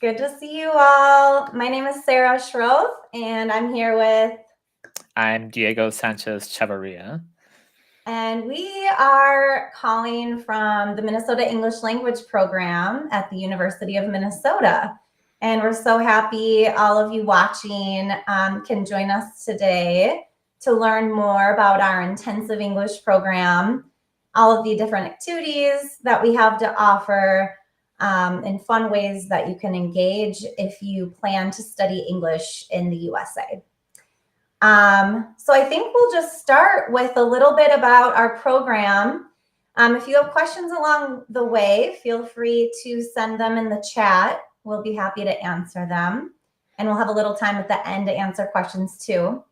Good to see you all. My name is Sara Schroth, and I'm here with, I'm Diego Sanchez-Chavarria. and we are calling from the Minnesota English Language Program at the University of Minnesota. And we're so happy all of you watching can join us today to learn more about our intensive English program, all of the different activities that we have to offer, and fun ways that you can engage if you plan to study English in the USA. So I think we'll just start with a little bit about our program. If you have questions along the way, feel free to send them in the chat. We'll be happy to answer them. And we'll have a little time at the end to answer questions too.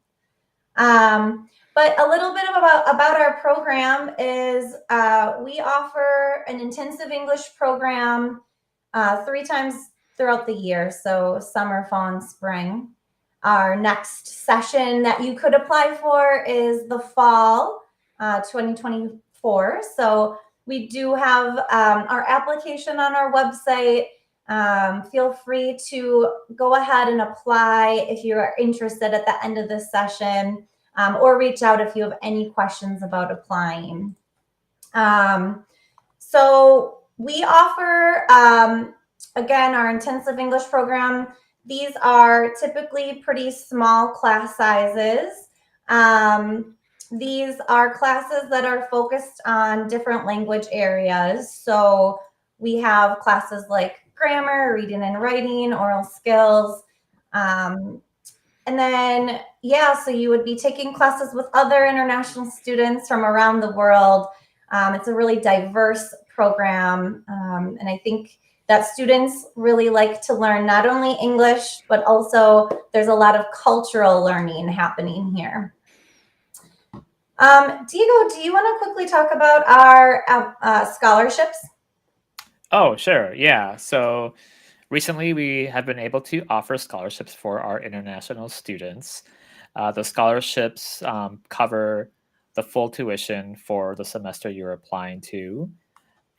But a little bit about our program is we offer an intensive English program 3 times throughout the year, so summer, fall, and spring. Our next session that you could apply for is the fall 2024. So we do have our application on our website. Feel free to go ahead and apply if you are interested at the end of this session, or reach out if you have any questions about applying. So we offer, again, our intensive English program. These are typically pretty small class sizes. These are classes that are focused on different language areas. So we have classes like grammar, reading and writing, oral skills. And then, so you would be taking classes with other international students from around the world. It's a really diverse program. And I think that students really like to learn not only English, but also there's a lot of cultural learning happening here. Diego, do you want to quickly talk about our scholarships? Oh, sure. Yeah. So recently we have been able to offer scholarships for our international students. The scholarships cover the full tuition for the semester you're applying to.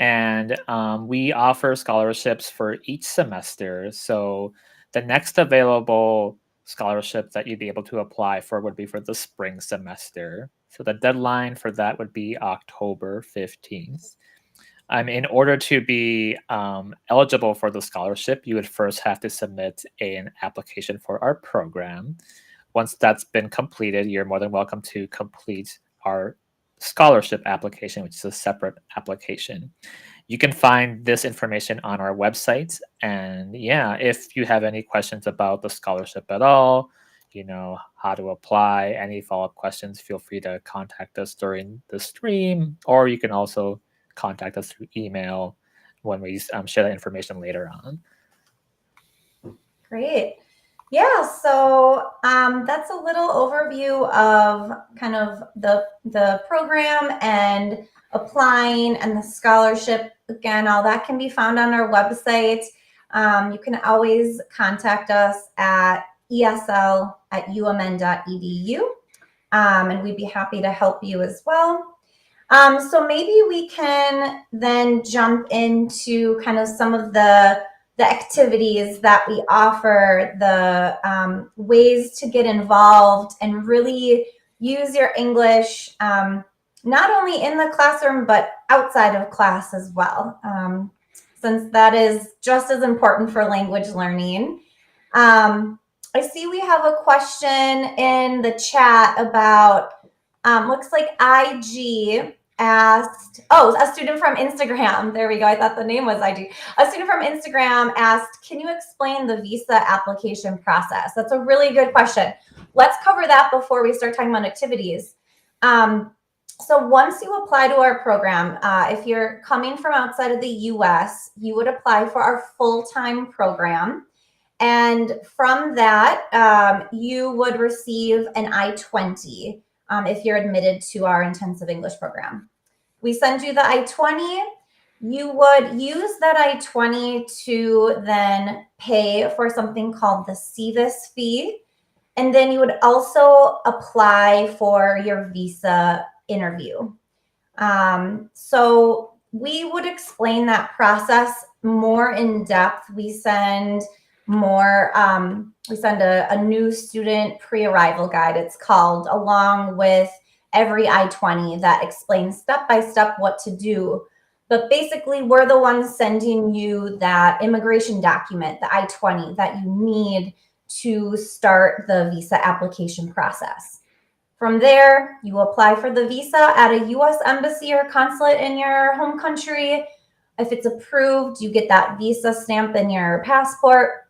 And we offer scholarships for each semester. So the next available scholarship that you'd be able to apply for would be for the spring semester. So the deadline for that would be October 15th. In order to be eligible for the scholarship, you would first have to submit an application for our program. Once that's been completed, you're more than welcome to complete our scholarship application, which is a separate application. You can find this information on our website. And yeah, if you have any questions about the scholarship at all, how to apply, any follow-up questions, feel free to contact us during the stream, or you can also contact us through email when we share that information later on. Great. Yeah, so that's a little overview of kind of the program and applying and the scholarship. Again, all that can be found on our website. You can always contact us at esl@umn.edu, and we'd be happy to help you as well. So maybe we can then jump into kind of some of the activities that we offer, the ways to get involved and really use your English, not only in the classroom, but outside of class as well, since that is just as important for language learning. I see we have a question in the chat about, looks like IG asked, a student from Instagram. There we go. I thought the name was IG. A student from Instagram asked, can you explain the visa application process? That's a really good question. Let's cover that before we start talking about activities. So once you apply to our program, if you're coming from outside of the US, you would apply for our full-time program. And from that, you would receive an I-20 if you're admitted to our intensive English program. We send you the I-20. You would use that I-20 to then pay for something called the CVIS fee. And then you would also apply for your visa interview. So we would explain that process more in depth. We send more, we send a new student pre-arrival guide, it's called, along with every I-20 that explains step by step what to do. But basically, we're the ones sending you that immigration document, the I-20, that you need to start the visa application process. From there, you apply for the visa at a U.S. embassy or consulate in your home country. If it's approved, you get that visa stamp in your passport,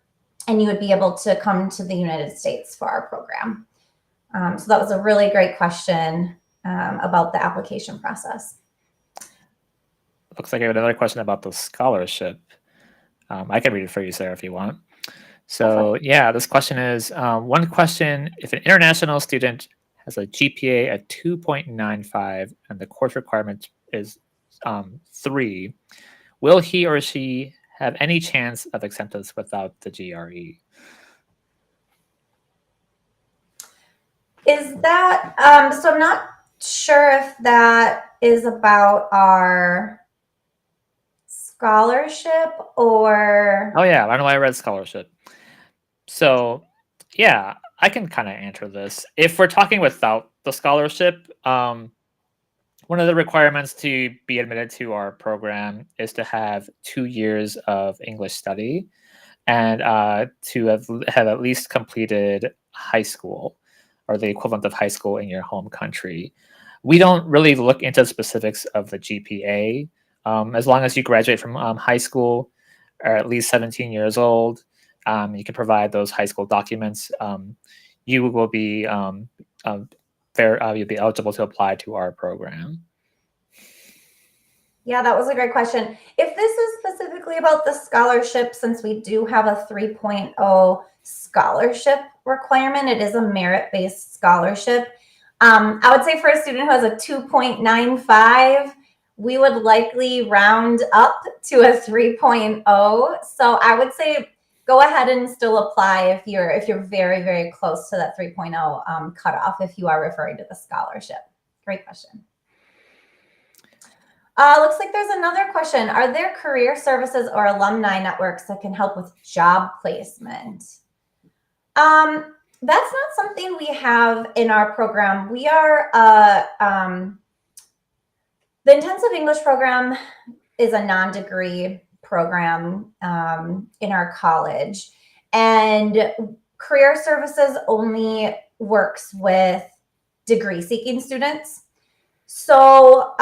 and you would be able to come to the United States for our program. So that was a really great question about the application process. Looks like I have another question about the scholarship. I can read it for you, Sarah, if you want. So yeah, this question is, one question: if an international student has a GPA of 2.95 and the course requirement is 3, will he or she have any chance of acceptance without the GRE? Is that, so I'm not sure if that is about our scholarship or... Oh yeah, I don't know why I read scholarship. So yeah, I can kind of answer this. If we're talking without the scholarship, one of the requirements to be admitted to our program is to have 2 years of English study and to have at least completed high school or the equivalent of high school in your home country. We don't really look into specifics of the GPA. As long as you graduate from high school or at least 17 years old, you can provide those high school documents. You will be you'll be eligible to apply to our program. Yeah, that was a great question. If this is specifically about the scholarship, since we do have a 3.0 scholarship requirement, it is a merit-based scholarship. I would say for a student who has a 2.95, we would likely round up to a 3.0. So I would say go ahead and still apply if you're very, very close to that 3.0 cutoff, if you are referring to the scholarship. Great question. Looks like there's another question. Are there career services or alumni networks that can help with job placement? That's not something we have in our program. We are, the intensive English program is a non-degree program in our college. And career services only works with degree-seeking students. So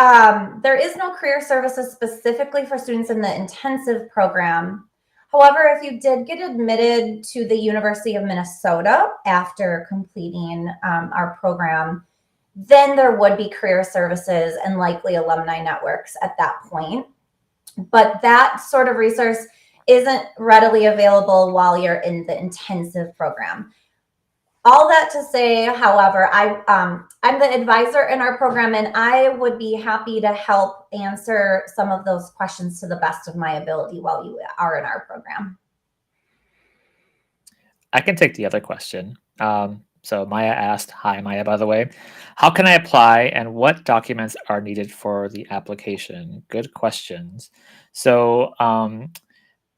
there is no career services specifically for students in the intensive program. However, if you did get admitted to the University of Minnesota after completing our program, then there would be career services and likely alumni networks at that point. But that sort of resource isn't readily available while you're in the intensive program. All that to say, however, I'm the advisor in our program, and I would be happy to help answer some of those questions to the best of my ability while you are in our program. I can take the other question. So Maya asked, hi Maya, by the way, how can I apply and what documents are needed for the application? Good questions. So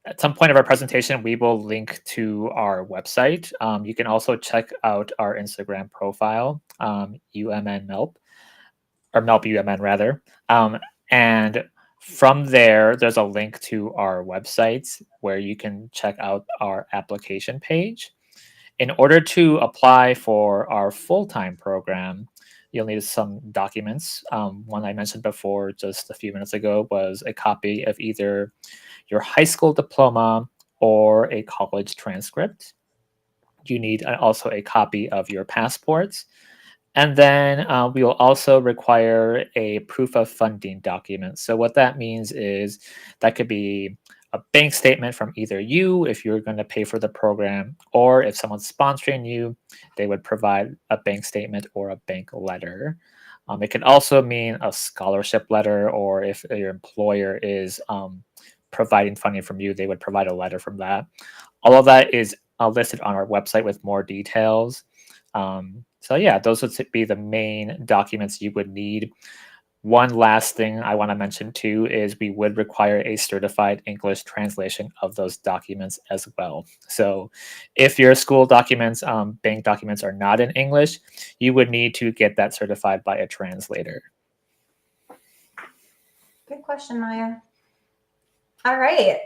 at some point of our presentation, we will link to our website. You can also check out our Instagram profile, UMN MELP, or MELP UMN rather. And from there, there's a link to our website where you can check out our application page. In order to apply for our full-time program, you'll need some documents. One I mentioned before just a few minutes ago was a copy of either your high school diploma or a college transcript. You need also a copy of your passports. And then we will also require a proof of funding document. So what that means is that could be a bank statement from either you, if you're going to pay for the program, or if someone's sponsoring you, they would provide a bank statement or a bank letter. It can also mean a scholarship letter, or if your employer is providing funding from you, they would provide a letter from that. All of that is listed on our website with more details. So yeah, those would be the main documents you would need. One last thing I want to mention too is we would require a certified English translation of those documents as well. So if your school documents, bank documents are not in English, you would need to get that certified by a translator. Good question, Maya. All right.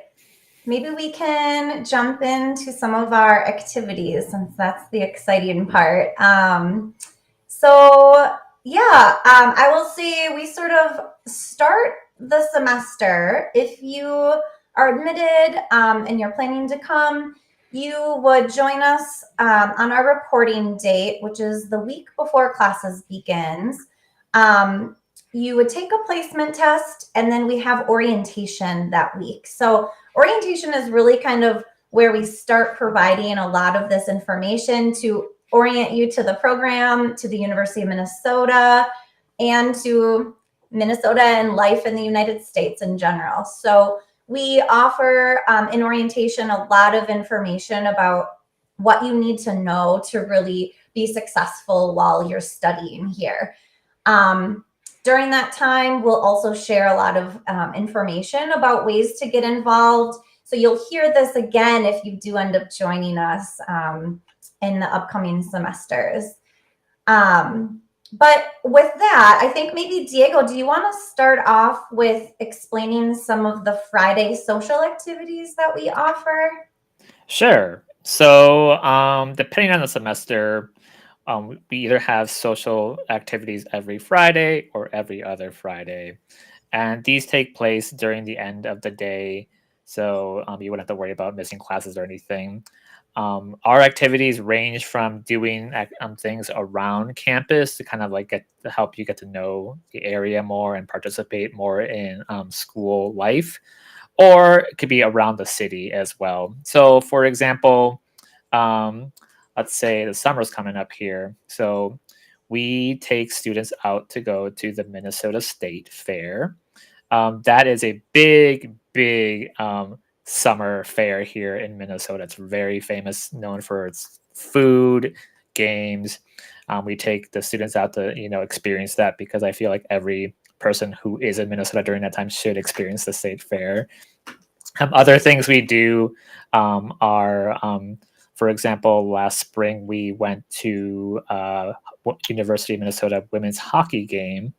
Maybe we can jump into some of our activities since that's the exciting part. I will say we sort of start the semester. If you are admitted and you're planning to come, you would join us on our reporting date, which is the week before classes begins. You would take a placement test, and then we have orientation that week. So orientation is really kind of where we start providing a lot of this information to orient you to the program, to the University of Minnesota, and to Minnesota and life in the United States in general. So we offer in orientation a lot of information about what you need to know to really be successful while you're studying here. During that time, we'll also share a lot of information about ways to get involved. So you'll hear this again if you do end up joining us in the upcoming semesters. But with that, I think maybe Diego, do you want to start off with explaining some of the Friday social activities that we offer? Sure. So depending on the semester, we either have social activities every Friday or every other Friday. And these take place during the end of the day. So you wouldn't have to worry about missing classes or anything. Our activities range from doing things around campus to kind of like get to help you get to know the area more and participate more in school life, or it could be around the city as well. So, for example, um, let's say the summer's coming up here. So, we take students out to go to the Minnesota State Fair. That is a big, big summer fair here in Minnesota. It's very famous, known for its food, games. We take the students out to experience that because I feel like every person who is in Minnesota during that time should experience the state fair. Other things we do are, for example, last spring we went to University of Minnesota women's hockey game.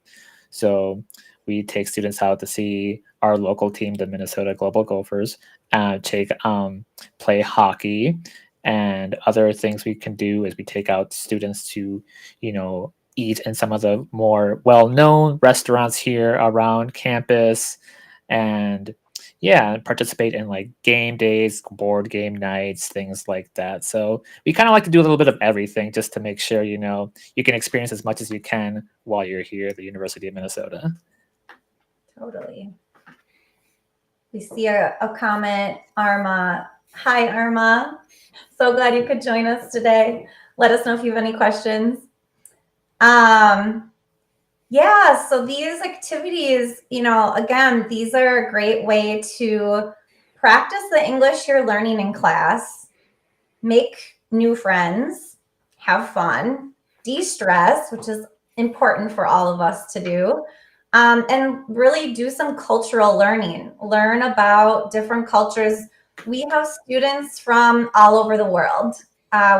So we take students out to see our local team, the Minnesota Global Gophers, play hockey. And other things we can do is we take out students to, eat in some of the more well-known restaurants here around campus, and participate in like game days, board game nights, things like that. So we kind of like to do a little bit of everything just to make sure you can experience as much as you can while you're here at the University of Minnesota. Totally. We see a comment, Arma. Hi, Arma. So glad you could join us today. Let us know if you have any questions. So these activities, again, these are a great way to practice the English you're learning in class, make new friends, have fun, de-stress, which is important for all of us to do, and really do some cultural learning, learn about different cultures. We have students from all over the world.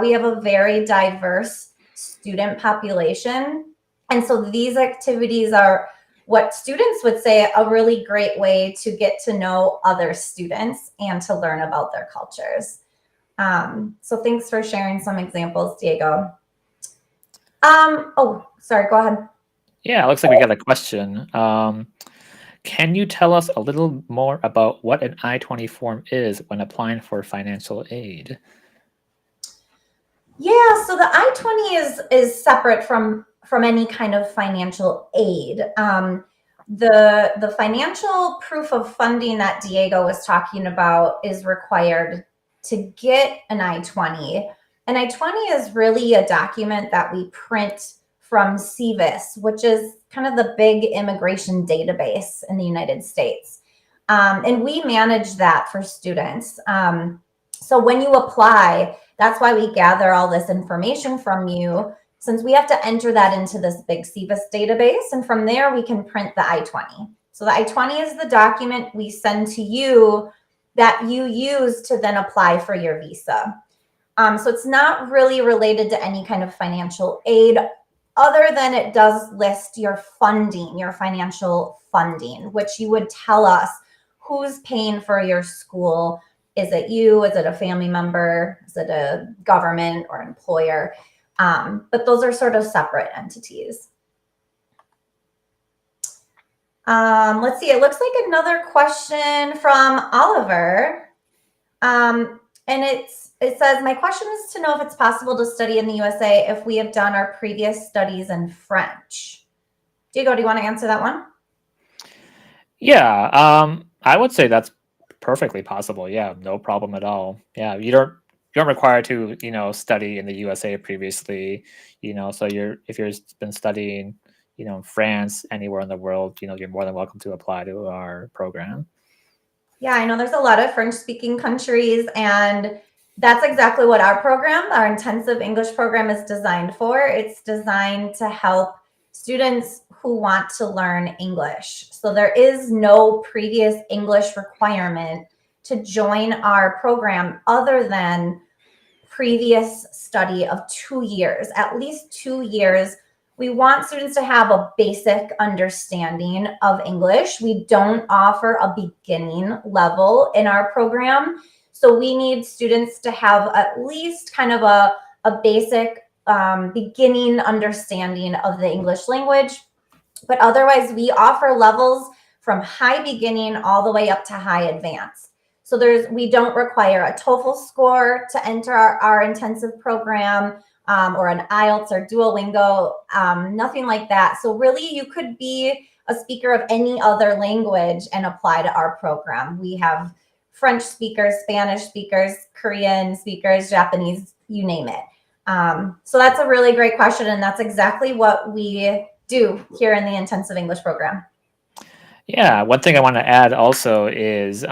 We have a very diverse student population. And so these activities are what students would say a really great way to get to know other students and to learn about their cultures. So thanks for sharing some examples, Diego. Sorry, go ahead. Yeah, it looks like we got a question. Can you tell us a little more about what an I-20 form is when applying for financial aid? Yeah, so the I-20 is separate from any kind of financial aid. The financial proof of funding that Diego was talking about is required to get an I-20. An I-20 is really a document that we print from CVIS, which is kind of the big immigration database in the United States. And we manage that for students. So when you apply, that's why we gather all this information from you since we have to enter that into this big CVIS database. And from there, we can print the I-20. So the I-20 is the document we send to you that you use to then apply for your visa. So it's not really related to any kind of financial aid, other than it does list your funding, your financial funding, which you would tell us who's paying for your school. Is it you? Is it a family member? Is it a government or employer? But those are sort of separate entities. Let's see, it looks like another question from Oliver. And it says, my question is to know if it's possible to study in the USA if we have done our previous studies in French. Diego, do you want to answer that one? Yeah, I would say that's perfectly possible. Yeah, no problem at all. Yeah, you don't require to study in the USA previously. So if you're been studying in France, anywhere in the world, you're more than welcome to apply to our program. Yeah, I know there's a lot of French-speaking countries, and that's exactly what our program, our intensive English program, is designed for. It's designed to help students who want to learn English. So there is no previous English requirement to join our program other than previous study of 2 years, at least 2 years. We want students to have a basic understanding of English. We don't offer a beginning level in our program. So we need students to have at least kind of a basic beginning understanding of the English language. But otherwise, we offer levels from high beginning all the way up to high advanced. So we don't require a TOEFL score to enter our intensive program, or an IELTS or Duolingo, nothing like that. So really, you could be a speaker of any other language and apply to our program. We have French speakers, Spanish speakers, Korean speakers, Japanese, you name it. So that's a really great question, and that's exactly what we do here in the intensive English program. Yeah, one thing I want to add also is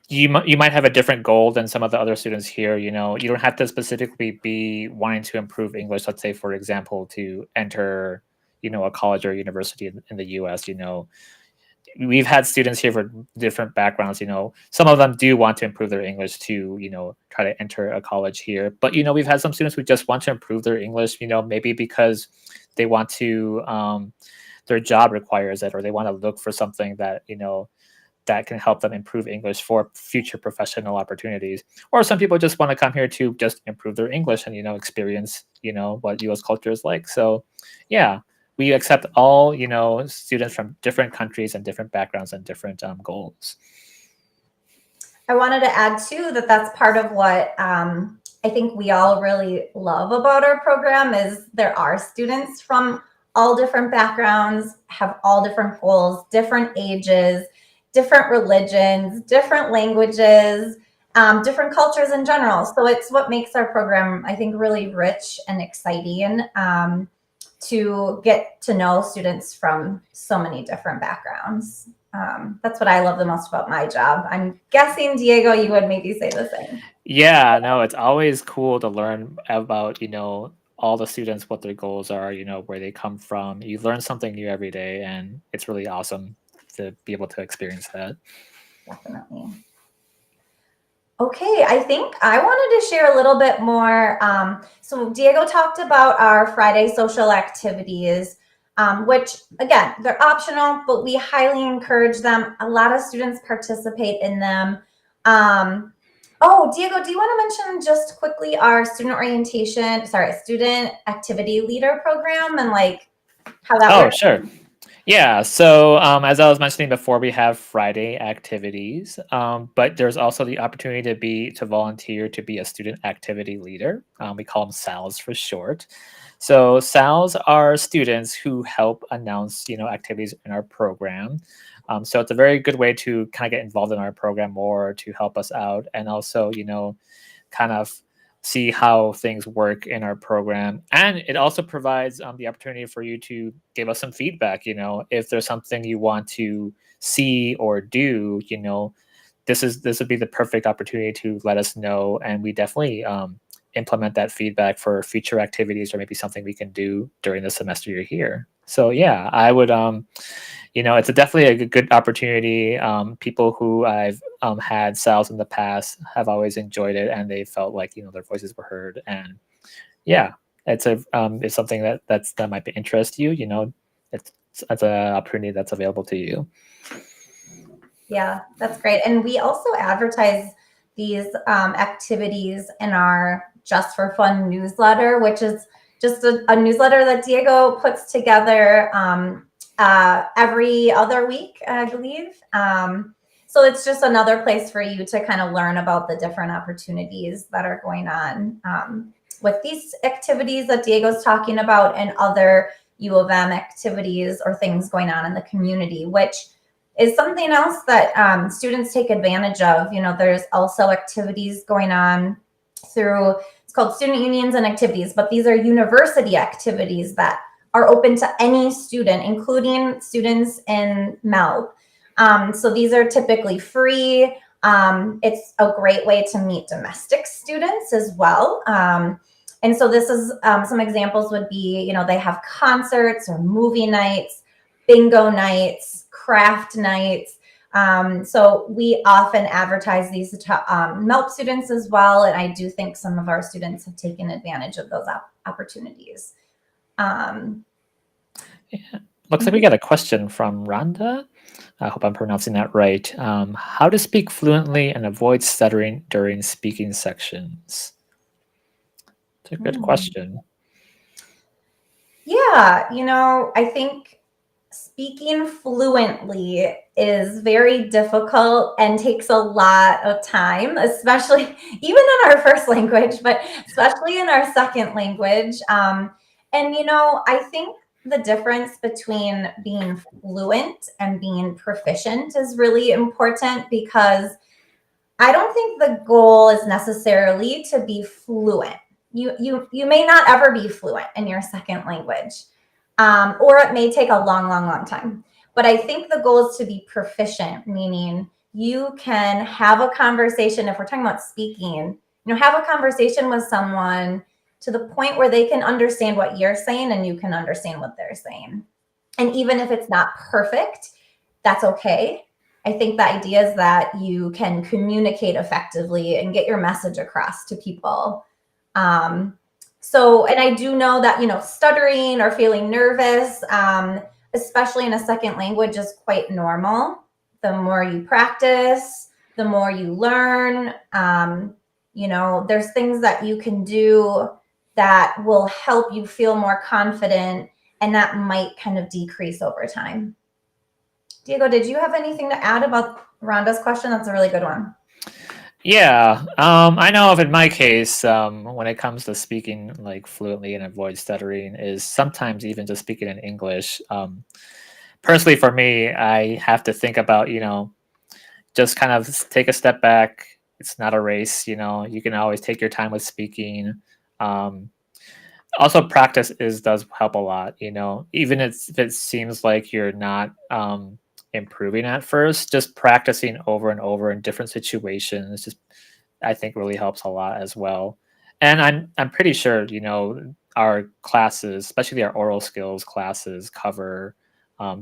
you might have a different goal than some of the other students here. You don't have to specifically be wanting to improve English. Let's say, for example, to enter a college or university in the U.S. We've had students here for different backgrounds. Some of them do want to improve their English to try to enter a college here. But we've had some students who just want to improve their English. Maybe because they want to their job requires it, or they want to look for something that that can help them improve English for future professional opportunities. Or some people just want to come here to just improve their English and experience what U.S. culture is like. So yeah, we accept all students from different countries and different backgrounds and different goals. I wanted to add too that that's part of what I think we all really love about our program is there are students from all different backgrounds, have all different goals, different ages, different religions, different languages, different cultures in general. So it's what makes our program, I think, really rich and exciting, to get to know students from so many different backgrounds. That's what I love the most about my job. I'm guessing, Diego, you would maybe say the same. Yeah, no, it's always cool to learn about all the students, what their goals are, where they come from. You learn something new every day, and it's really awesome to be able to experience that. Definitely. Okay, I think I wanted to share a little bit more. So Diego talked about our Friday social activities, which again, they're optional, but we highly encourage them. A lot of students participate in them. Oh, Diego, do you want to mention just quickly our student activity leader program and like how that Oh, works? sure. Yeah, so as I was mentioning before, we have Friday activities, but there's also the opportunity to volunteer to be a student activity leader. We call them SALs for short. So SALs are students who help announce activities in our program. So it's a very good way to kind of get involved in our program more, to help us out, and also kind of see how things work in our program. And it also provides the opportunity for you to give us some feedback. If there's something you want to see or do, this would be the perfect opportunity to let us know. And we definitely implement that feedback for future activities or maybe something we can do during the semester you're here. So yeah, I would it's definitely a good opportunity. People who I've had sales in the past have always enjoyed it, and they felt like their voices were heard. And yeah, it's something that might be interest you. It's an opportunity that's available to you. Yeah, that's great. And we also advertise these activities in our Just for Fun newsletter, which is just a newsletter that Diego puts together every other week, I believe. So it's just another place for you to kind of learn about the different opportunities that are going on with these activities that Diego's talking about and other U of M activities or things going on in the community, which is something else that students take advantage of. There's also activities going on through, it's called student unions and activities, but these are university activities that are open to any student, including students in MELP. So these are typically free. It's a great way to meet domestic students as well. And so this is some examples would be, they have concerts or movie nights, bingo nights, craft nights. So we often advertise these to MELP students as well. And I do think some of our students have taken advantage of those opportunities. Looks like we got a question from Rhonda. I hope I'm pronouncing that right. How to speak fluently and avoid stuttering during speaking sections? It's a good question. Yeah, I think speaking fluently is very difficult and takes a lot of time, especially even in our first language, but especially in our second language. And I think the difference between being fluent and being proficient is really important, because I don't think the goal is necessarily to be fluent. You may not ever be fluent in your second language, or it may take a long time. But I think the goal is to be proficient, meaning you can have a conversation. If we're talking about speaking, have a conversation with someone to the point where they can understand what you're saying and you can understand what they're saying. And even if it's not perfect, that's okay. I think the idea is that you can communicate effectively and get your message across to people. And I do know that, stuttering or feeling nervous, especially in a second language, is quite normal. The more you practice, the more you learn. There's things that you can do that will help you feel more confident, and that might kind of decrease over time. Diego, did you have anything to add about Rhonda's question? That's a really good one. Yeah, I know in my case, when it comes to speaking like fluently and avoid stuttering, is sometimes even just speaking in English. Personally, for me, I have to think about, just kind of take a step back. It's not a race, you can always take your time with speaking. Also, practice does help a lot, even if it seems like you're not improving at first, just practicing over and over in different situations, just I think really helps a lot as well. And I'm pretty sure, our classes, especially our oral skills classes, cover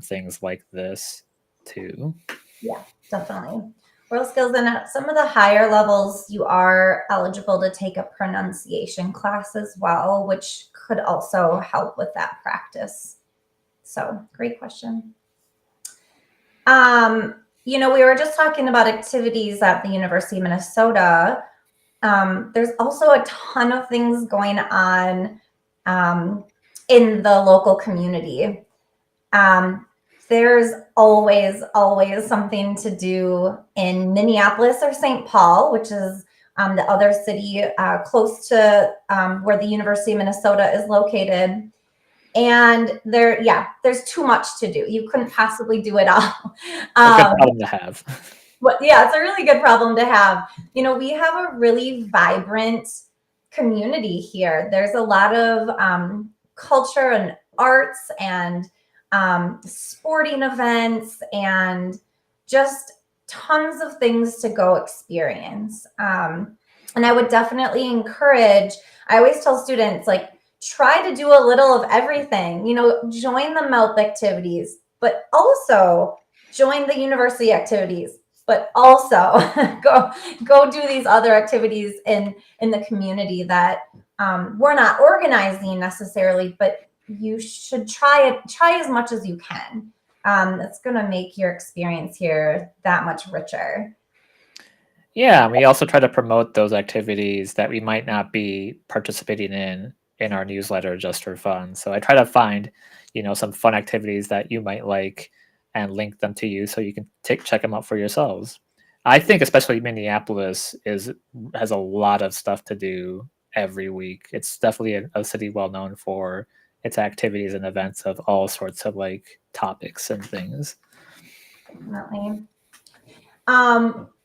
things like this too. Yeah, definitely. Oral skills, and at some of the higher levels, you are eligible to take a pronunciation class as well, which could also help with that practice. So, great question. We were just talking about activities at the University of Minnesota. There's also a ton of things going on in the local community. There's always something to do in Minneapolis or St. Paul, which is the other city close to where the University of Minnesota is located. And there's too much to do. You couldn't possibly do it all. Good problem to have. But yeah, it's a really good problem to have. We have a really vibrant community here. There's a lot of culture and arts and sporting events and just tons of things to go experience. And I would definitely encourage, I always tell students, like, try to do a little of everything. Join the MELP activities, but also join the university activities, but also go do these other activities in the community that we're not organizing necessarily, but you should try as much as you can. It's going to make your experience here that much richer. Yeah, we also try to promote those activities that we might not be participating in our newsletter just for fun. So I try to find, some fun activities that you might like and link them to you so you can check them out for yourselves. I think especially Minneapolis has a lot of stuff to do every week. It's definitely a city well known for its activities and events of all sorts of like topics and things. Definitely.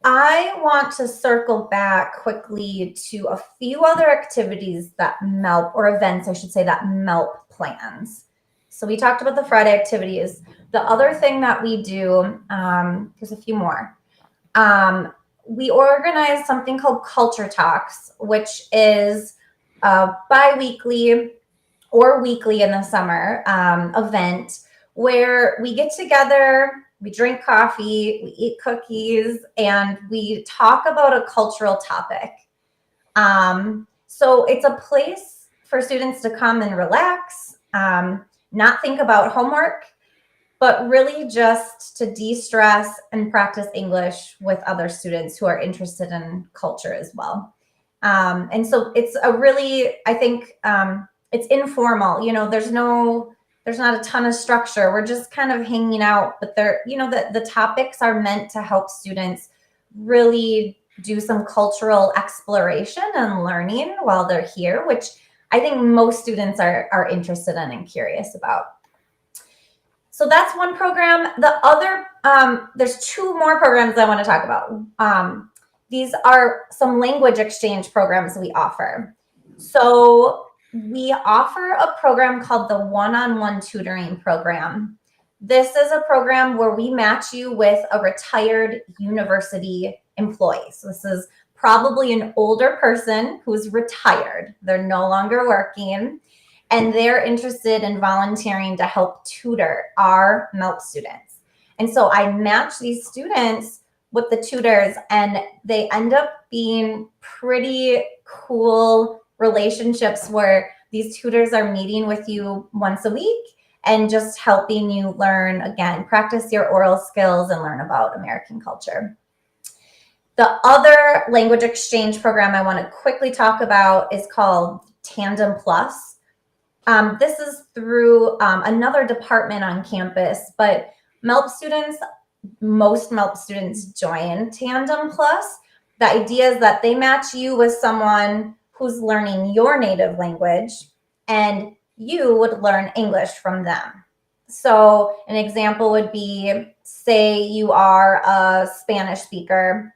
I want to circle back quickly to a few other activities that MELP, or events, I should say, that MELP plans. So we talked about the Friday activities. The other thing that we do, there's a few more. We organize something called Culture Talks, which is a bi-weekly or weekly in the summer event where we get together, we drink coffee, we eat cookies, and we talk about a cultural topic. So it's a place for students to come and relax, not think about homework, but really just to de-stress and practice English with other students who are interested in culture as well. And so it's a really, I think, it's informal. There's not a ton of structure. We're just kind of hanging out, but the topics are meant to help students really do some cultural exploration and learning while they're here, which I think most students are interested in and curious about. So that's one program. The other, there's two more programs I want to talk about. These are some language exchange programs we offer. So we offer a program called the one-on-one tutoring program. This is a program where we match you with a retired university employee. So this is probably an older person who's retired. They're no longer working, and they're interested in volunteering to help tutor our MELP students. And so I match these students with the tutors, and they end up being pretty cool relationships where these tutors are meeting with you once a week and just helping you learn, again, practice your oral skills and learn about American culture. The other language exchange program I want to quickly talk about is called Tandem Plus. This is through another department on campus, but most MELP students join Tandem Plus. The idea is that they match you with someone who's learning your native language, and you would learn English from them. So an example would be, say you are a Spanish speaker.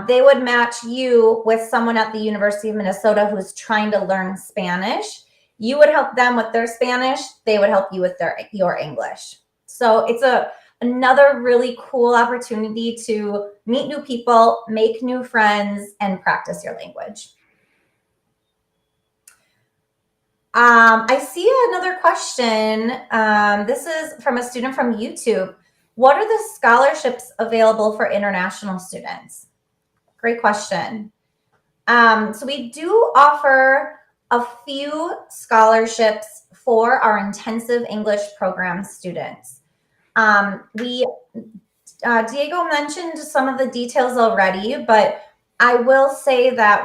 They would match you with someone at the University of Minnesota who's trying to learn Spanish. You would help them with their Spanish. They would help you with your English. So it's another really cool opportunity to meet new people, make new friends, and practice your language. I see another question. This is from a student from YouTube. What are the scholarships available for international students? Great question. So we do offer a few scholarships for our intensive English program students. Diego mentioned some of the details already, but I will say that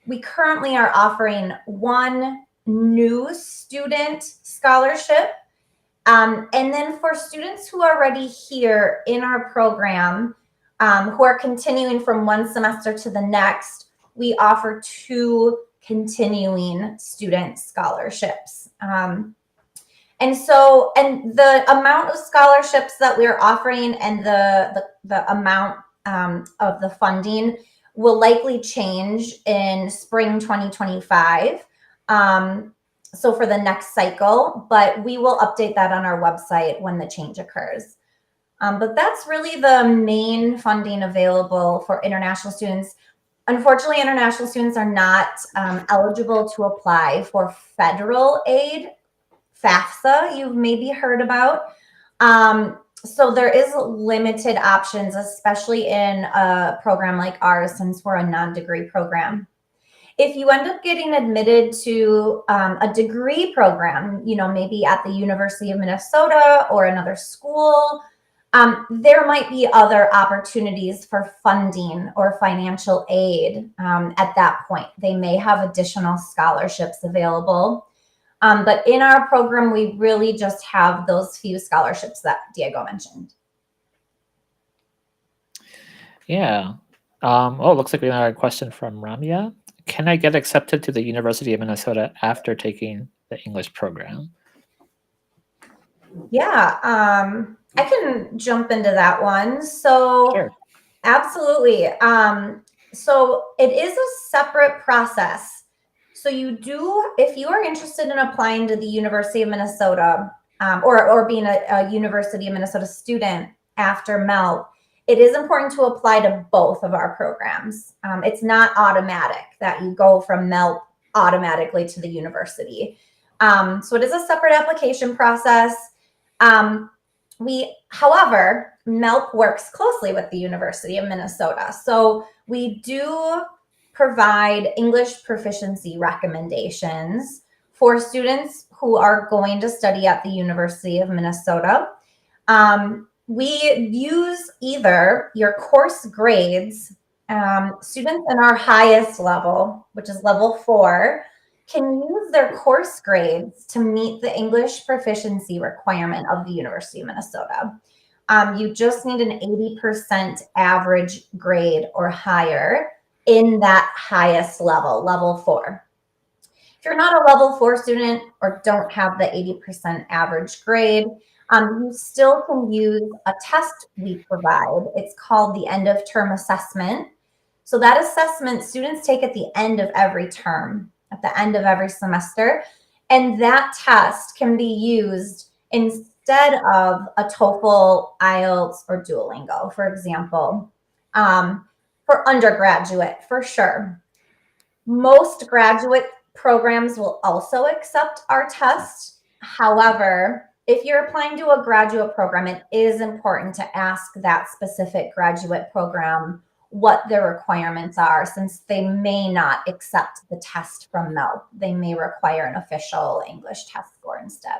we currently are offering one new student scholarship. And then for students who are already here in our program, who are continuing from one semester to the next, we offer two continuing student scholarships. And the amount of scholarships that we're offering and the amount of the funding will likely change in spring 2025. So for the next cycle, but we will update that on our website when the change occurs. But that's really the main funding available for international students. Unfortunately, international students are not eligible to apply for federal aid, FAFSA, you've maybe heard about. So there is limited options, especially in a program like ours, since we're a non-degree program. If you end up getting admitted to a degree program, maybe at the University of Minnesota or another school, there might be other opportunities for funding or financial aid at that point. They may have additional scholarships available. But in our program, we really just have those few scholarships that Diego mentioned. Yeah. Oh, looks like we have a question from Ramya. Can I get accepted to the University of Minnesota after taking the English program? Yeah, I can jump into that one. So, Sure. absolutely. So it is a separate process. So you do, if you are interested in applying to the University of Minnesota, or being a University of Minnesota student after MELP, it is important to apply to both of our programs. It's not automatic that you go from MELP automatically to the university. So it is a separate application process. However, MELP works closely with the University of Minnesota. So we do provide English proficiency recommendations for students who are going to study at the University of Minnesota. We use either your course grades, students in our highest level, which is level 4, can use their course grades to meet the English proficiency requirement of the University of Minnesota. You just need an 80% average grade or higher in that highest level, level 4. If you're not a level 4 student or don't have the 80% average grade, you still can use a test we provide. It's called the end of term assessment. So that assessment students take at the end of every term, at the end of every semester. And that test can be used instead of a TOEFL, IELTS, or Duolingo, for example, for undergraduate, for sure. Most graduate programs will also accept our test. However, if you're applying to a graduate program, it is important to ask that specific graduate program what their requirements are, since they may not accept the test from MELP. They may require an official English test score instead.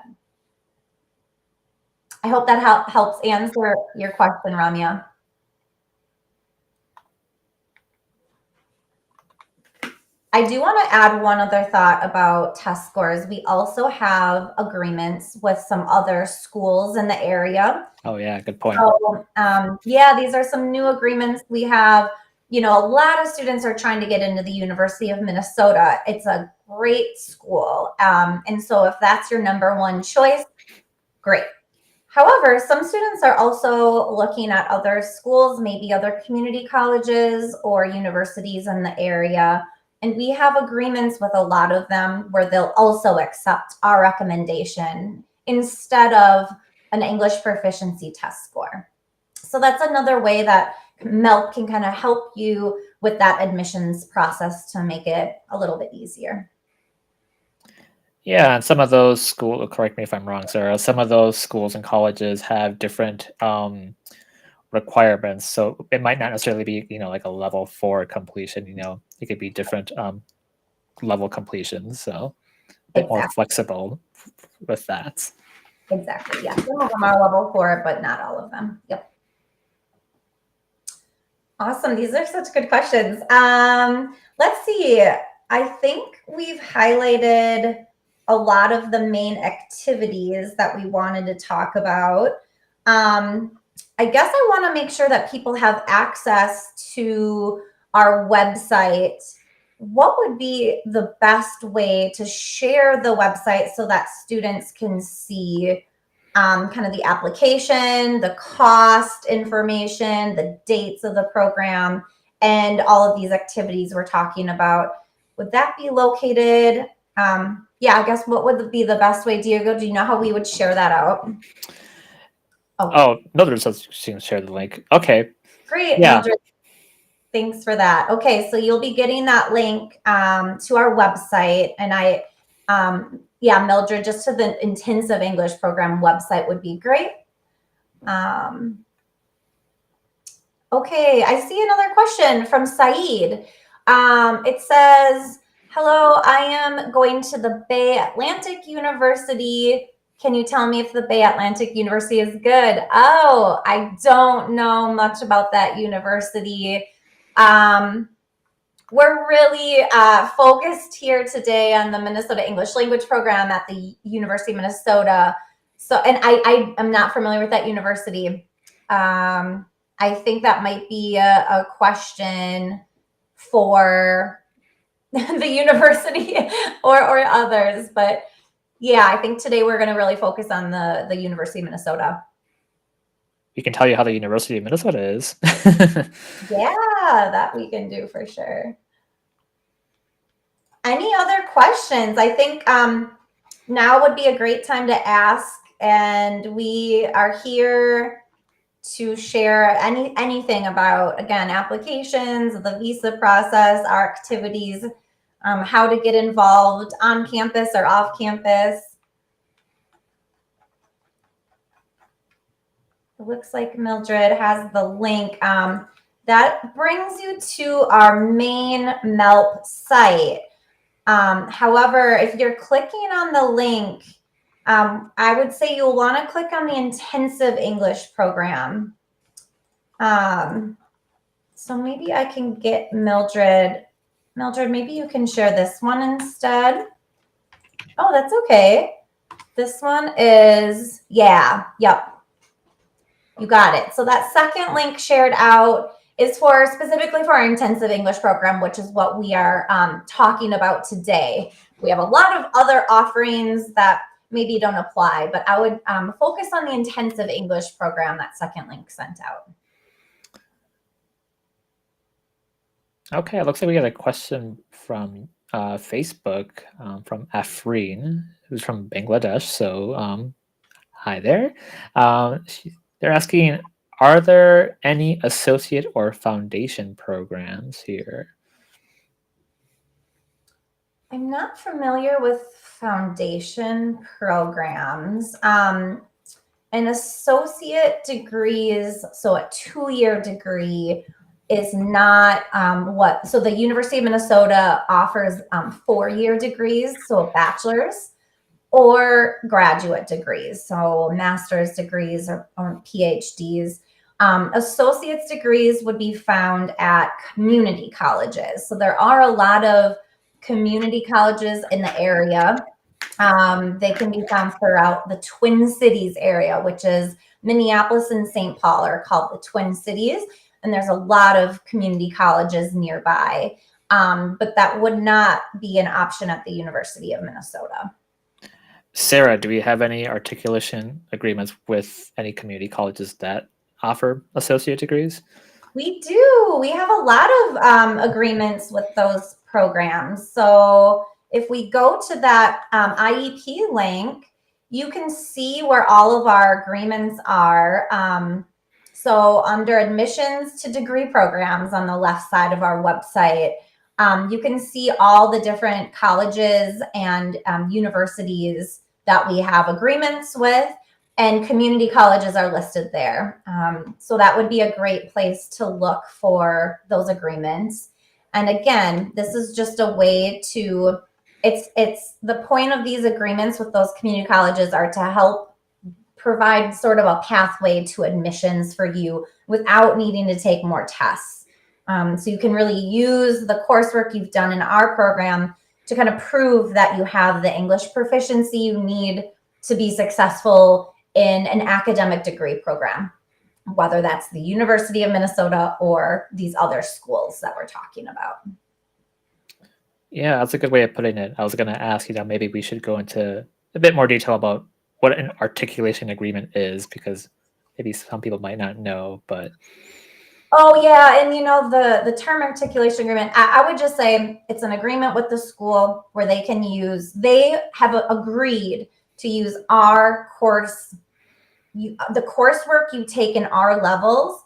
I hope that helps answer your question, Ramya. I do want to add one other thought about test scores. We also have agreements with some other schools in the area. Oh, yeah, good point. So, yeah, these are some new agreements we have. A lot of students are trying to get into the University of Minnesota. It's a great school. And so if that's your number one choice, great. However, some students are also looking at other schools, maybe other community colleges or universities in the area. And we have agreements with a lot of them where they'll also accept our recommendation instead of an English proficiency test score. So that's another way that MELP can kind of help you with that admissions process to make it a little bit easier. Yeah, and some of those schools, correct me if I'm wrong, Sarah, some of those schools and colleges have different requirements. So it might not necessarily be, like a level 4 completion, it could be different level completions. So a bit more flexible with that. Exactly. Yeah. Some of them are level 4, but not all of them. Yep. Awesome. These are such good questions. Let's see. I think we've highlighted a lot of the main activities that we wanted to talk about. I guess I want to make sure that people have access to our website. What would be the best way to share the website so that students can see kind of the application, the cost information, the dates of the program, and all of these activities we're talking about? Would that be located? Yeah, I guess what would be the best way, Diego? Do you know how we would share that out? Oh, Mildred says she can share the link. Okay. Great, Yeah. Mildred. Thanks for that. Okay, so you'll be getting that link to our website, and yeah, Mildred, just to the intensive English program website would be great. Okay, I see another question from Saeed. It says, hello, I am going to the Bay Atlantic University. Can you tell me if the Bay Atlantic University is good? Oh, I don't know much about that university. We're really focused here today on the Minnesota English Language Program at the University of Minnesota. So, and I am not familiar with that university. I think that might be a question for the university or others. But yeah, I think today we're going to really focus on the University of Minnesota. We can tell you how the University of Minnesota is. Yeah, that we can do for sure. Any other questions? I think now would be a great time to ask, and we are here to share anything about, again, applications, the visa process, our activities, how to get involved on campus or off campus. It looks like Mildred has the link. That brings you to our main MELP site. However, if you're clicking on the link, I would say you'll want to click on the intensive English program. So maybe I can get Mildred. Mildred, maybe you can share this one instead. Oh, that's okay. This one is, yeah, yep. You got it. So that second link shared out is specifically for our intensive English program, which is what we are talking about today. We have a lot of other offerings that maybe don't apply, but I would focus on the intensive English program, that second link sent out. Okay, it looks like we got a question from Facebook from Afreen, who's from Bangladesh. So hi there. They're asking, are there any associate or foundation programs here? I'm not familiar with foundation programs. An associate degree is, so a 2-year degree is not so the University of Minnesota offers 4-year degrees, so a bachelor's, or graduate degrees, so master's degrees or PhDs. Associate's degrees would be found at community colleges. So there are a lot of community colleges in the area. They can be found throughout the Twin Cities area, which is Minneapolis and St. Paul are called the Twin Cities. And there's a lot of community colleges nearby. But that would not be an option at the University of Minnesota. Sarah, do we have any articulation agreements with any community colleges that offer associate degrees? We do. We have a lot of agreements with those programs. So if we go to that IEP link, you can see where all of our agreements are. So under admissions to degree programs on the left side of our website, you can see all the different colleges and universities that we have agreements with, and community colleges are listed there. So that would be a great place to look for those agreements. And again, this is just a way to, it's the point of these agreements with those community colleges are to help provide sort of a pathway to admissions for you without needing to take more tests. So you can really use the coursework you've done in our program to kind of prove that you have the English proficiency you need to be successful in an academic degree program, whether that's the University of Minnesota or these other schools that we're talking about. Yeah, that's a good way of putting it. I was going to ask, maybe we should go into a bit more detail about what an articulation agreement is, because maybe some people might not know, but. Oh yeah, and the term articulation agreement, I would just say it's an agreement with the school where they have agreed to use our course, the coursework you take in our levels.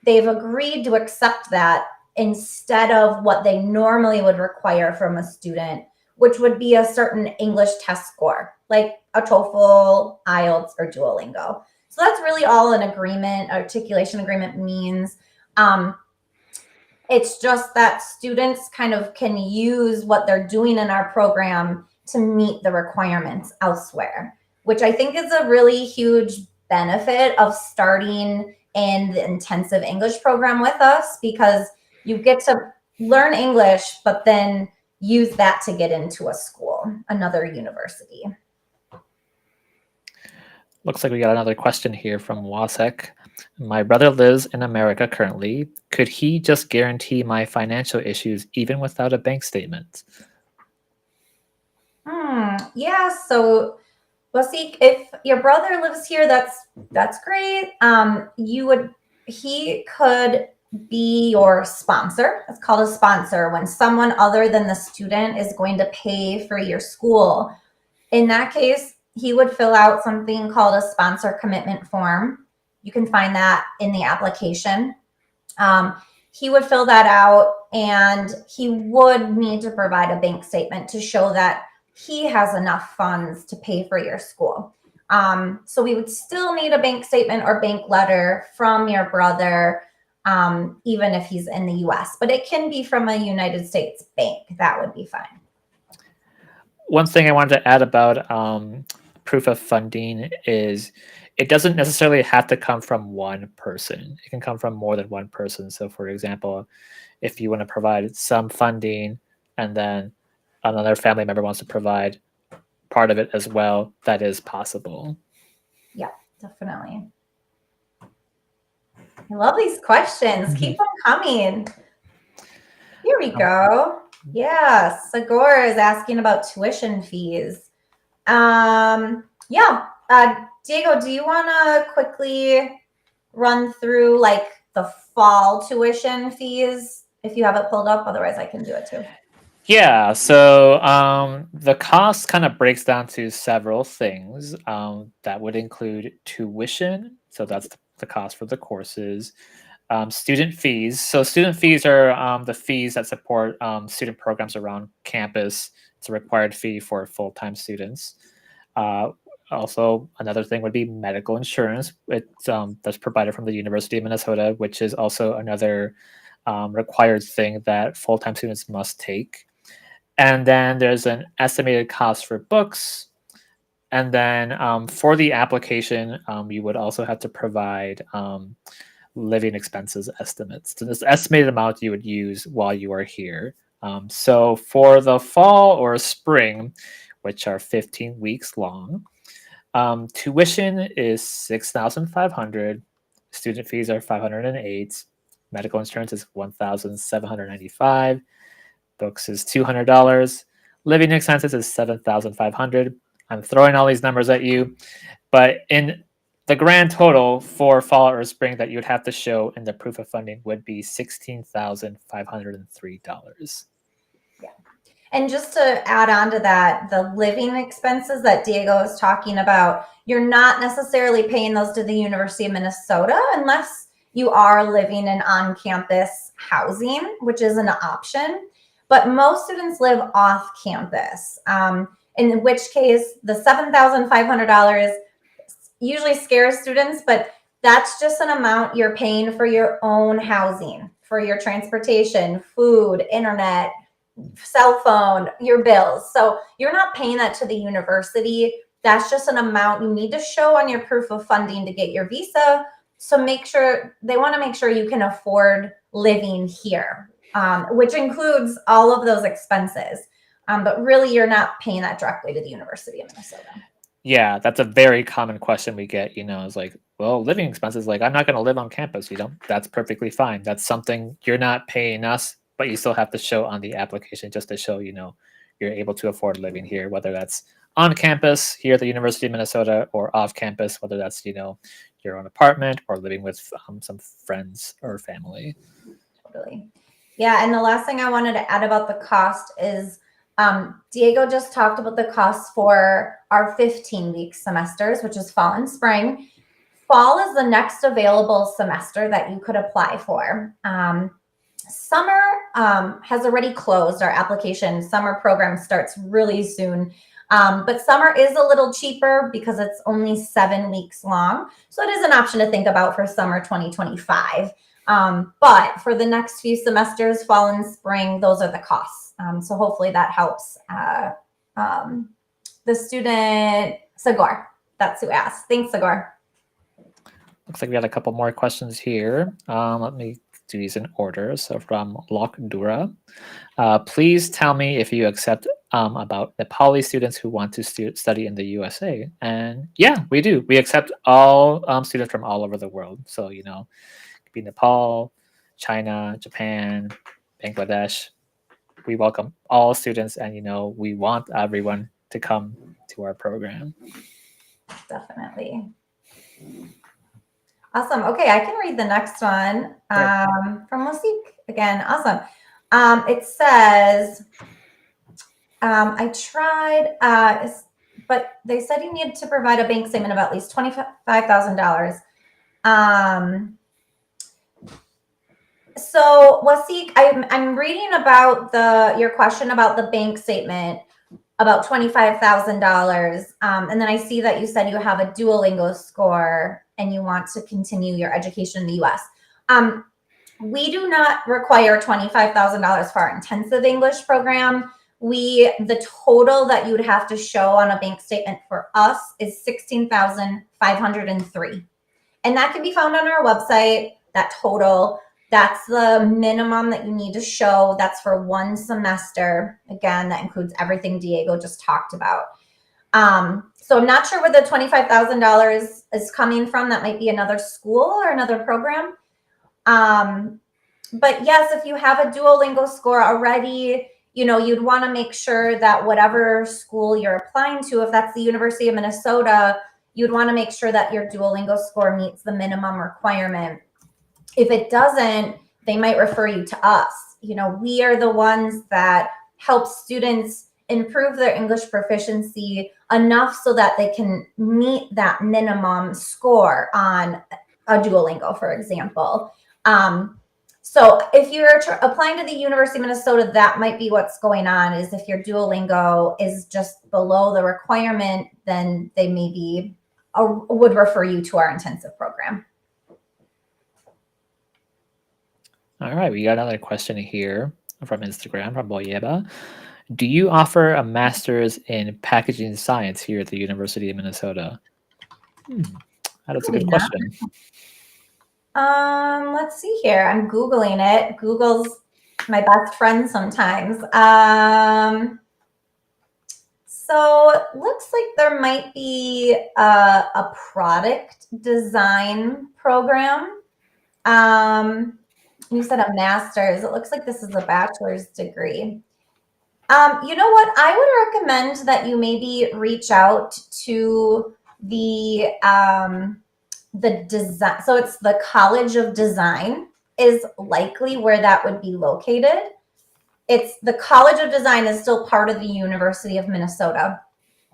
They've agreed to accept that instead of what they normally would require from a student, which would be a certain English test score, like a TOEFL, IELTS, or Duolingo. So that's really all an agreement, articulation agreement means. It's just that students kind of can use what they're doing in our program to meet the requirements elsewhere, which I think is a really huge benefit of starting in the intensive English program with us, because you get to learn English, but then use that to get into a school, another university. Looks like we got another question here from Wasek. My brother lives in America currently. Could he just guarantee my financial issues even without a bank statement? Yeah, so well, see, if your brother lives here, that's great. He could be your sponsor. It's called a sponsor, when someone other than the student is going to pay for your school. In that case, he would fill out something called a sponsor commitment form. You can find that in the application. He would fill that out, and he would need to provide a bank statement to show that he has enough funds to pay for your school. So we would still need a bank statement or bank letter from your brother, even if he's in the US, but it can be from a United States bank. That would be fine. One thing I wanted to add about proof of funding is it doesn't necessarily have to come from one person. It can come from more than one person. So, for example, if you want to provide some funding and then another family member wants to provide part of it as well, that is possible. Yeah, definitely. I love these questions. Keep them coming. Here we go. Yeah, Sagor is asking about tuition fees. Yeah, Diego, do you want to quickly run through like the fall tuition fees if you have it pulled up? Otherwise, I can do it too. Yeah, so the cost kind of breaks down to several things. That would include tuition, so that's the cost for the courses. Student fees. So student fees are the fees that support student programs around campus. It's a required fee for full-time students. Also, another thing would be medical insurance. It's that's provided from the University of Minnesota, which is also another required thing that full-time students must take. And then there's an estimated cost for books. And then for the application, you would also have to provide living expenses estimates. So this estimated amount you would use while you are here. So for the fall or spring, which are 15 weeks long, tuition is $6,500. Student fees are $508. Medical insurance is $1,795. Books is $200. Living expenses is $7,500. I'm throwing all these numbers at you, but in the grand total for fall or spring that you would have to show in the proof of funding would be $16,503. Yeah. And just to add on to that, the living expenses that Diego is talking about, you're not necessarily paying those to the University of Minnesota unless you are living in on-campus housing, which is an option. But most students live off campus, in which case the $7,500 usually scares students, but that's just an amount you're paying for your own housing, for your transportation, food, internet, cell phone, your bills. So you're not paying that to the university. That's just an amount you need to show on your proof of funding to get your visa. So they want to make sure you can afford living here, which includes all of those expenses. But really, you're not paying that directly to the University of Minnesota. Yeah, that's a very common question we get, is like, well, living expenses, like I'm not going to live on campus, that's perfectly fine. That's something you're not paying us, but you still have to show on the application just to show, you're able to afford living here, whether that's on campus here at the University of Minnesota or off campus, whether that's, your own apartment or living with some friends or family. Totally. Yeah, and the last thing I wanted to add about the cost is Diego just talked about the costs for our 15-week semesters, which is fall and spring. Fall is the next available semester that you could apply for. Summer has already closed. Our application summer program starts really soon. But summer is a little cheaper because it's only 7 weeks long. So it is an option to think about for summer 2025. But for the next few semesters, fall and spring, those are the costs. So hopefully that helps the student, Sagor. That's who asked. Thanks, Sagor. Looks like we had a couple more questions here. Let me do these in order. So from Lok Dura, please tell me if you accept about Nepali students who want to study in the USA. And yeah, we do. We accept all students from all over the world. So, it could be Nepal, China, Japan, Bangladesh. We welcome all students, and we want everyone to come to our program. Definitely. Awesome. Okay, I can read the next one from Mosik again. Awesome. It says, I tried, but they said you need to provide a bank statement of at least $25,000. So Wasik, I'm reading about your question about the bank statement about $25,000. And then I see that you said you have a Duolingo score and you want to continue your education in the US. We do not require $25,000 for our intensive English program. The total that you would have to show on a bank statement for us is $16,503. And that can be found on our website, that total. That's the minimum that you need to show. That's for one semester. Again, that includes everything Diego just talked about. So I'm not sure where the $25,000 is coming from. That might be another school or another program. But yes, if you have a Duolingo score already, you'd want to make sure that whatever school you're applying to, if that's the University of Minnesota, you'd want to make sure that your Duolingo score meets the minimum requirement. If it doesn't, they might refer you to us. We are the ones that help students improve their English proficiency enough so that they can meet that minimum score on a Duolingo, for example. So if you're applying to the University of Minnesota, that might be what's going on, is if your Duolingo is just below the requirement, then they maybe would refer you to our intensive program. All right, we got another question here from Instagram from Boyeba. Do you offer a master's in packaging science here at the University of Minnesota? That's a good question. Let's see here. I'm Googling it. Google's my best friend sometimes. So it looks like there might be a product design program. You said a master's. It looks like this is a bachelor's degree. You know what? I would recommend that you maybe reach out to the design. So it's the College of Design is likely where that would be located. It's the College of Design is still part of the University of Minnesota.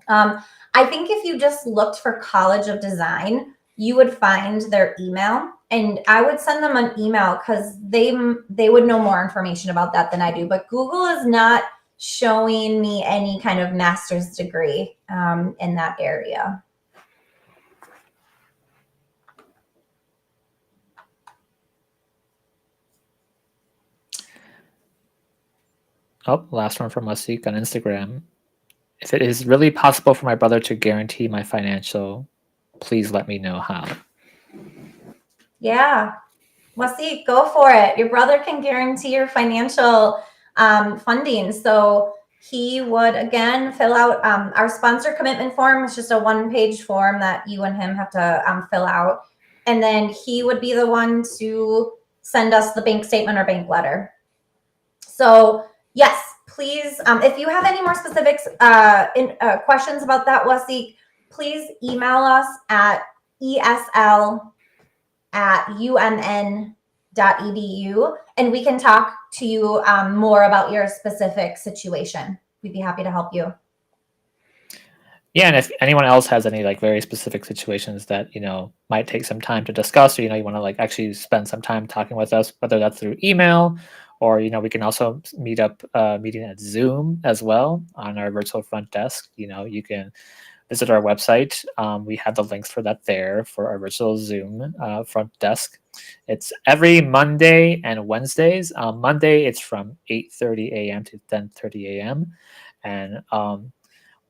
I think if you just looked for College of Design, you would find their email, and I would send them an email because they would know more information about that than I do. But Google is not showing me any kind of master's degree in that area. Oh, last one from Asik on Instagram. If it is really possible for my brother to guarantee my financial, please let me know how. Yeah. Wasik, go for it. Your brother can guarantee your financial funding. So he would, again, fill out our sponsor commitment form. It's just a one-page form that you and him have to fill out. And then he would be the one to send us the bank statement or bank letter. So yes, please, if you have any more specifics, questions about that, Wasik, please email us at esl@umn.edu, and we can talk to you more about your specific situation. We'd be happy to help you. Yeah, and if anyone else has any very specific situations that might take some time to discuss, or you want to actually spend some time talking with us, whether that's through email or we can also meet up meeting at Zoom as well on our virtual front desk. You can visit our website. We have the links for that there for our virtual Zoom front desk. It's every Monday and Wednesdays. Monday it's from 8:30 a.m. to 10:30 a.m. and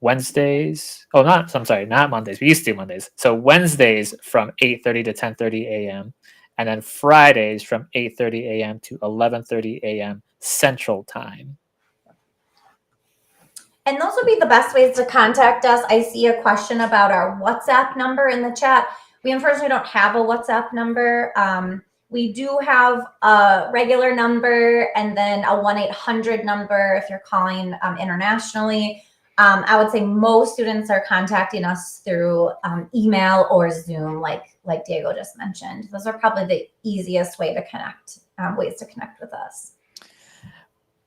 Wednesdays. Oh, not. I'm sorry, not Mondays. We used to do Mondays. So Wednesdays from 8:30 to 10:30 a.m. and then Fridays from 8:30 a.m. to 11:30 a.m. Central Time. And those would be the best ways to contact us. I see a question about our WhatsApp number in the chat. We unfortunately don't have a WhatsApp number. We do have a regular number and then a 1-800 number if you're calling internationally. I would say most students are contacting us through email or Zoom, like Diego just mentioned. Those are probably the easiest way to connect, ways to connect with us.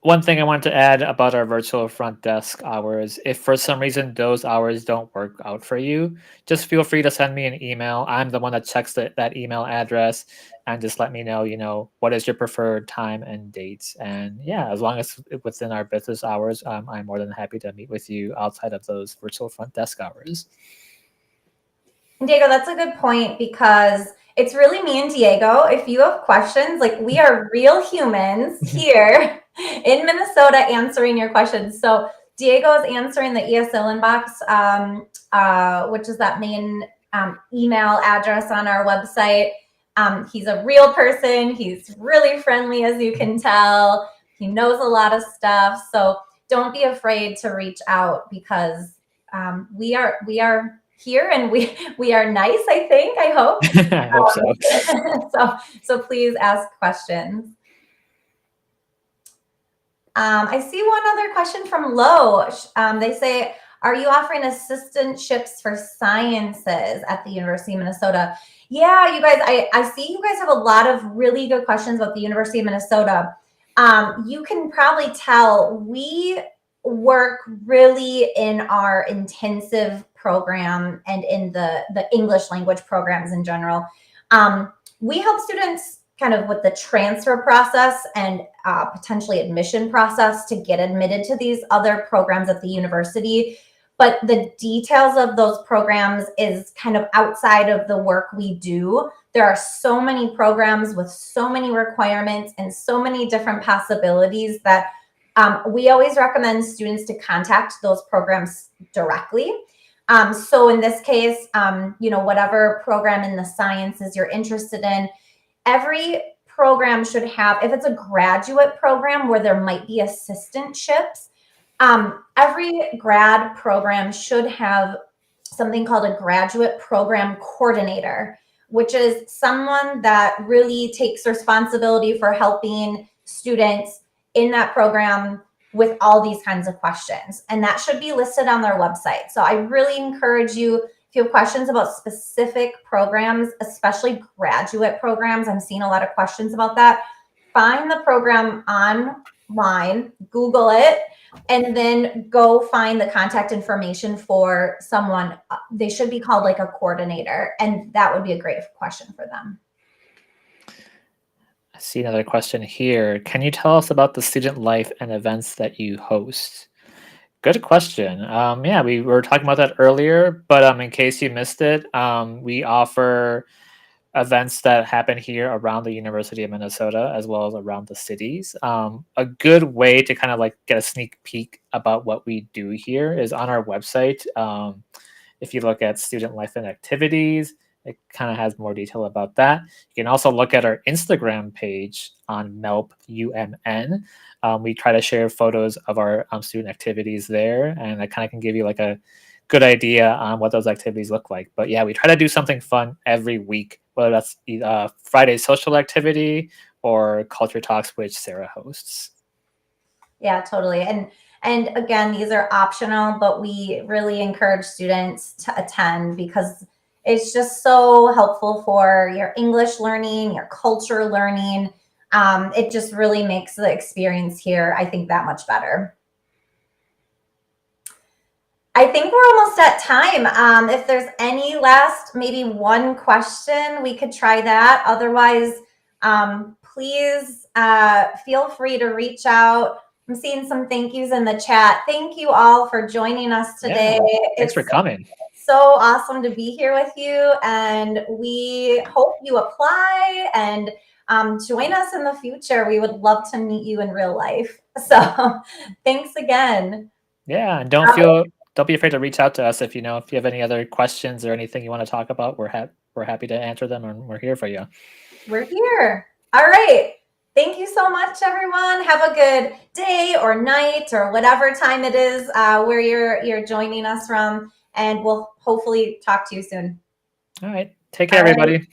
One thing I wanted to add about our virtual front desk hours, if for some reason those hours don't work out for you, just feel free to send me an email. I'm the one that checks that email address and just let me know, what is your preferred time and dates. And yeah, as long as within our business hours, I'm more than happy to meet with you outside of those virtual front desk hours. Diego, that's a good point because it's really me and Diego. If you have questions, like we are real humans here in Minnesota answering your questions. So Diego is answering the ESL inbox, which is that main email address on our website. He's a real person. He's really friendly, as you can tell. He knows a lot of stuff. So don't be afraid to reach out because we are here and we are nice, I hope. I hope so. So please ask questions. I see one other question from Lo. They say, are you offering assistantships for sciences at the University of Minnesota? Yeah, you guys, I see you guys have a lot of really good questions about the University of Minnesota. You can probably tell we work really in our intensive program and in the English language programs in general. We help students kind of with the transfer process and potentially admission process to get admitted to these other programs at the university. But the details of those programs is kind of outside of the work we do. There are so many programs with so many requirements and so many different possibilities that we always recommend students to contact those programs directly. So in this case, whatever program in the sciences you're interested in, every program should have, if it's a graduate program where there might be assistantships, every grad program should have something called a graduate program coordinator, which is someone that really takes responsibility for helping students in that program with all these kinds of questions. And that should be listed on their website. So I really encourage you, if you have questions about specific programs, especially graduate programs, I'm seeing a lot of questions about that. Find the program online, Google it, and then go find the contact information for someone. They should be called like a coordinator, and that would be a great question for them. I see another question here. Can you tell us about the student life and events that you host? Good question. Yeah, we were talking about that earlier, but in case you missed it, we offer events that happen here around the University of Minnesota as well as around the cities. A good way to kind of like get a sneak peek about what we do here is on our website. If you look at student life and activities, it kind of has more detail about that. You can also look at our Instagram page on MELP UMN. We try to share photos of our student activities there, and that kind of can give you like a good idea on what those activities look like. But yeah, we try to do something fun every week, whether that's Friday social activity or culture talks, which Sara hosts. Yeah, totally. And again, these are optional, but we really encourage students to attend because it's just so helpful for your English learning, your culture learning. It just really makes the experience here, I think, that much better. I think we're almost at time. If there's any last, maybe one question, we could try that. Otherwise, please feel free to reach out. I'm seeing some thank yous in the chat. Thank you all for joining us today. Thanks for coming. So awesome to be here with you, and we hope you apply and join us in the future. We would love to meet you in real life. So thanks again. Yeah, and don't be afraid to reach out to us if you have any other questions or anything you want to talk about. We're happy to answer them, and we're here for you. We're here. All right. Thank you so much, everyone. Have a good day or night or whatever time it is where you're joining us from, and we'll hopefully talk to you soon. All right. Take care, everybody. Bye.